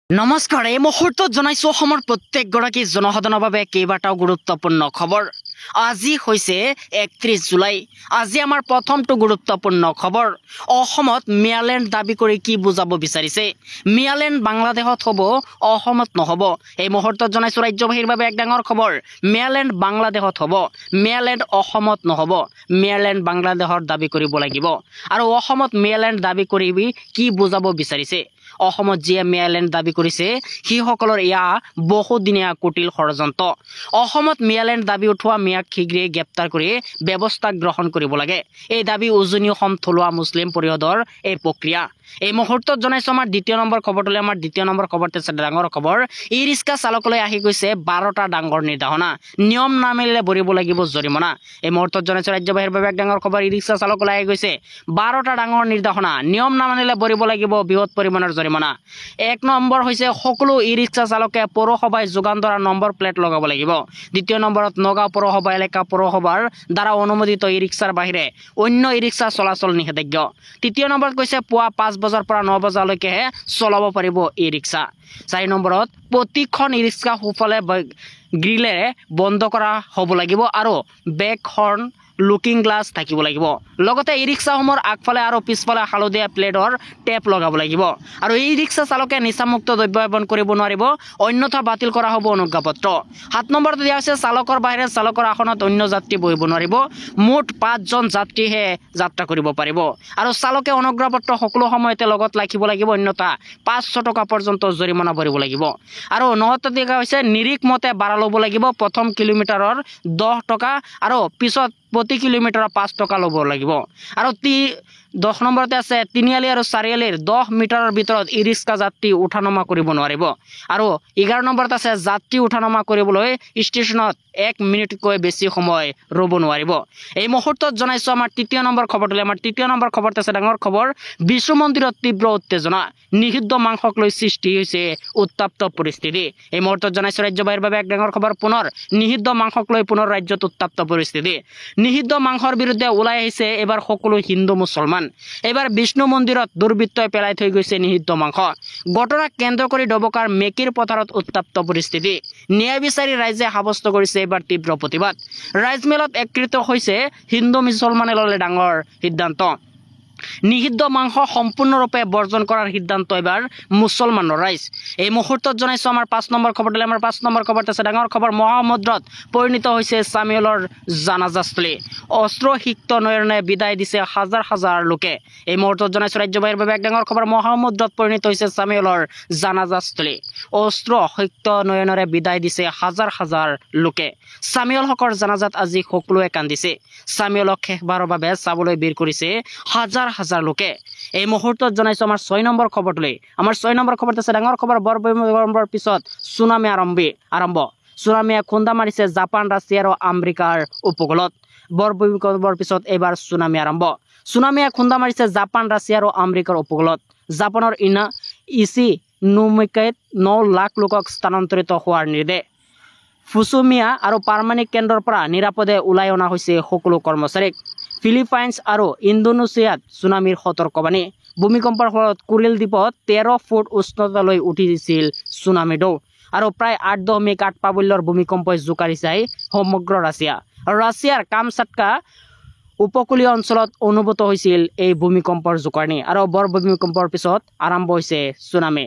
নমস্কাৰ এই মুহূৰ্তত জনাইছো অসমৰ প্ৰত্যেকগৰাকী জনসাধাৰণৰ বাবে কেইবাটাও গুৰুত্বপূৰ্ণ খবৰ। আজি হৈছে ৩১ জুলাই। আজি আমাৰ প্ৰথমটো গুৰুত্বপূৰ্ণ খবৰ। অসমত মিয়ালেণ্ড দাবী কৰি কি বুজাব বিচাৰিছে? মিয়ালেণ্ড বাংলাদেশত হ'ব, অসমত নহ'ব। এই মুহূৰ্তত জনাইছো ৰাজ্যবাসীৰ বাবে এক ডাঙৰ খবৰ। মিয়ালেণ্ড বাংলাদেশত হ'ব, মিয়ালেণ্ড অসমত নহ'ব। মিয়ালেণ্ড বাংলাদেশৰ দাবী কৰিব লাগিব। আৰু অসমত মিয়ালেণ্ড দাবী কৰি কি বুজাব বিচাৰিছে? অসমত যিয়ে মিয়ালেণ্ড দাবী কৰিছে সেইসকলৰ এয়া বহুদিনীয়া কুটিল ষড়যন্ত্ৰ। অসমত মিয়ালেণ্ড দাবী উঠোৱা মিয়াক শীঘ্ৰে গ্ৰেপ্তাৰ কৰি ব্যৱস্থা গ্ৰহণ কৰিব লাগে। এই দাবী উজনি অসম থলুৱা মুছলিম পৰিষদৰ এই প্ৰক্ৰিয়া। এই মুহূৰ্তত জনাইছো আমাৰ দ্বিতীয় নম্বৰ খবৰটোলৈ। আমাৰ দ্বিতীয় নম্বৰ খবৰটো হৈছে ডাঙৰ খবৰ। ই ৰিক্সা চালকলৈ আহি গৈছে 12টা ডাঙৰ নিৰ্দেশনা। নিয়ম নামানিলে ভৰিব লাগিব জৰিমনা। এই মুহূৰ্তত জনাইছো ৰাজ্যবাসীৰ বাবে এক ডাঙৰ খবৰ। ই ৰিক্সা চালকলৈ আহি গৈছে 12টা ডাঙৰ নিৰ্দেশনা। নিয়ম নামানিলে ভৰিব লাগিব বৃহৎ পৰিমাণৰ জৰিমনা। এক নম্বৰ হৈছে সকলো ই ৰিক্সা চালকে পৌৰসভাই যোগান ধৰা নম্বৰ প্লেট লগাব লাগিব। দ্বিতীয় নম্বৰত নগাঁও পৌৰসভা এলেকা পৌৰসভাৰ দ্বাৰা অনুমোদিত ই ৰিক্সাৰ বাহিৰে অন্য ই ৰিক্সা চলাচল নিষেধাজ্ঞ। তৃতীয় নম্বৰত কৈছে পুৱা 5 বজাৰ পৰা 9 বজালৈকেহে চলাব পাৰিব ই ৰিক্সা। 4 নম্বৰত প্ৰতিখন ই ৰিক্সা সোঁফালে গ্ৰিলেৰে বন্ধ কৰা হ'ব লাগিব আৰু বেক হৰ্ণ লুকিং গ্লাছ থাকিব লাগিব। লগতে ই ৰিক্সাসমূহৰ আগফালে আৰু পিছফালে হালধীয়া প্লেটৰ টেপ লগাব লাগিব। আৰু ই ৰিক্সা চালকে নিচামুক্ত দ্ৰব্য সেৱন কৰিব নোৱাৰিব, অন্যথা বাতিল কৰা হ'ব অনুজ্ঞাপত্ৰ। 7 নম্বৰত দিয়া হৈছে চালকৰ বাহিৰে চালকৰ আসনত অন্য যাত্ৰী বহিব নোৱাৰিব। মুঠ 5 জন যাত্ৰীহে যাত্ৰা কৰিব পাৰিব। আৰু চালকে অনুজ্ঞাপত্ৰ সকলো সময়তে লগত ৰাখিব লাগিব, অন্যথা 500 টকা পৰ্যন্ত জৰিমনা ভৰিব লাগিব। আৰু 9 দিয়া হৈছে নিৰিখ মতে ভাড়া ল'ব লাগিব। প্ৰথম কিলোমিটাৰৰ 10 টকা আৰু পিছত প্ৰতি কিলোমিটাৰৰ 5 টকা ল'ব লাগিব। আৰু 10 নম্বৰতে আছে তিনিআলি আৰু চাৰিআলিৰ 10 মিটাৰৰ ভিতৰত ই ৰিক্সা যাত্ৰী উঠা নমা কৰিব নোৱাৰিব। আৰু 11 নম্বৰত আছে যাত্ৰী উঠা নমা কৰিবলৈ ষ্টেচনত 1 মিনিটকৈ বেছি সময় ৰ'ব নোৱাৰিব। এই মুহূৰ্তত জনাইছো আমাৰ তৃতীয় নম্বৰ খবৰটোলৈ। আমাৰ তৃতীয় নম্বৰ খবৰটো আছে ডাঙৰ খবৰ। বিষ্ণু মন্দিৰত তীব্ৰ উত্তেজনা। নিষিদ্ধ মাংসক লৈ সৃষ্টি হৈছে উত্তপ্ত পৰিস্থিতি। এই মুহূৰ্তত জনাইছো ৰাজ্যবাসীৰ বাবে এক ডাঙৰ খবৰ। পুনৰ নিষিদ্ধ মাংসক লৈ পুনৰ ৰাজ্যত উত্তপ্ত পৰিস্থিতি। নিষিদ্ধ মাংসৰ বিৰুদ্ধে ওলাই আহিছে এবাৰ সকলো হিন্দু মুছলমান। এইবাৰ বিষ্ণু মন্দিৰত দুৰ্বৃত্তই পেলাই থৈ গৈছে নিষিদ্ধ মাংস। ঘটনাক কেন্দ্ৰ কৰি ডবকাৰ মেকিৰ পথাৰত উত্তপ্ত পৰিস্থিতি। ন্যায় বিচাৰি ৰাইজে সাব্যস্ত কৰিছে এইবাৰ তীব্ৰ প্ৰতিবাদ। ৰাইজমেলত একত্ৰিত হৈছে হিন্দু মুছলমানে ল'লে ডাঙৰ সিদ্ধান্ত। নিষিদ্ধ মাংস সম্পূৰ্ণৰূপে বৰ্জন কৰাৰ সিদ্ধান্ত এবাৰ মুছলমানৰ ৰাইজ। এই মুহূৰ্তত জনাইছো আমাৰ 5 নম্বৰ খবৰটোলৈ। আমাৰ 5 নম্বৰ খবৰটো আছে ডাঙৰ খবৰ। মহাসমুদ্ৰত পৰিণত হৈছে ছামিউলৰ জানাজাস্থলী। অস্ত্ৰসিক্ত নয়নে বিদায় দিছে হাজাৰ হাজাৰ লোকে। এই মুহূৰ্তত জনাইছো ৰাজ্যবাসীৰ বাবে এক ডাঙৰ খবৰ। মহাসমুদ্ৰত পৰিণত হৈছে ছামিউলৰ জানাজাস্থলী। অস্ত্ৰসিক্ত নয়নেৰে বিদায় দিছে হাজাৰ হাজাৰ লোকে। ছামিউল হকৰ জানাজাত আজি সকলোৱে কান্দিছে। ছামিউলক শেষবাৰৰ বাবে চাবলৈ ভিৰ কৰিছে হাজাৰ হাজাৰ লোকে। এই মুহূৰ্তত জনাইছো আমাৰ 6 নম্বৰ খবৰটোলৈ। আমাৰ 6 নম্বৰ খবৰটো আছে ডাঙৰ খবৰ। ভূমিকম্পৰ পিছত চুনামি আৰম্ভ। চুনামিয়ে খুন্দা মাৰিছে জাপান, ৰাছিয়া আৰু আমেৰিকাৰ উপকূলত। ভূমিকম্পৰ পিছত এইবাৰ চুনামি আৰম্ভ। চুনামিয়ে খুন্দা মাৰিছে জাপান, ৰাছিয়া আৰু আমেৰিকাৰ উপকূলত। জাপানৰ ইচিনোমিকাত 9 লাখ লোকক স্থানান্তৰিত হোৱাৰ নিৰ্দেশ। ফুকুশিমা আৰু পাৰমাণৱিক কেন্দ্ৰৰ পৰা নিৰাপদে ওলাই অনা হৈছে সকলো কৰ্মচাৰীক। ফিলিপাইনছ আৰু ইণ্ডোনেছিয়াত চুনামিৰ সতৰ্কবাণী। ভূমিকম্পৰ ফলত কুৰিল দ্বীপত 13 ফুট উষ্ণতালৈ উঠিছিল চুনামি ঢৌ। আৰু প্ৰায় 8.8 প্ৰাবল্যৰ ভূমিকম্পই জোকাৰিছে সমগ্ৰ ৰাছিয়া। ৰাছিয়াৰ কামচাটকা উপকূলীয় অঞ্চলত অনুভূত হৈছিল এই ভূমিকম্পৰ জোকাৰণি। আৰু ভূমিকম্পৰ পিছত আৰম্ভ হৈছে চুনামি।